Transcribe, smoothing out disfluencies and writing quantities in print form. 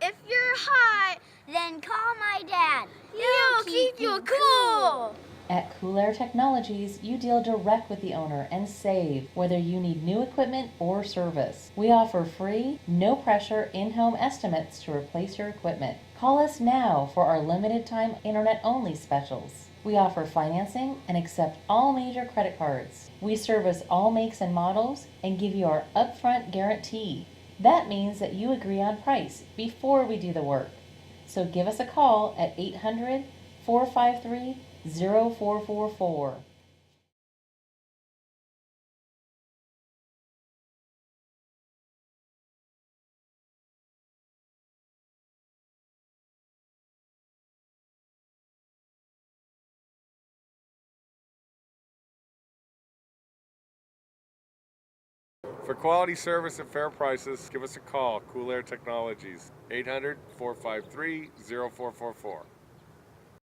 If you're hot, then call my dad. He'll keep you cool. At Cool Air Technologies, you deal direct with the owner and save, whether you need new equipment or service. We offer free, no-pressure in-home estimates to replace your equipment. Call us now for our limited-time internet-only specials. We offer financing and accept all major credit cards. We service all makes and models and give you our upfront guarantee. That means that you agree on price before we do the work. So give us a call at 800-453-0444. For quality service and fair prices, give us a call. Cool Air Technologies, 800-453-0444.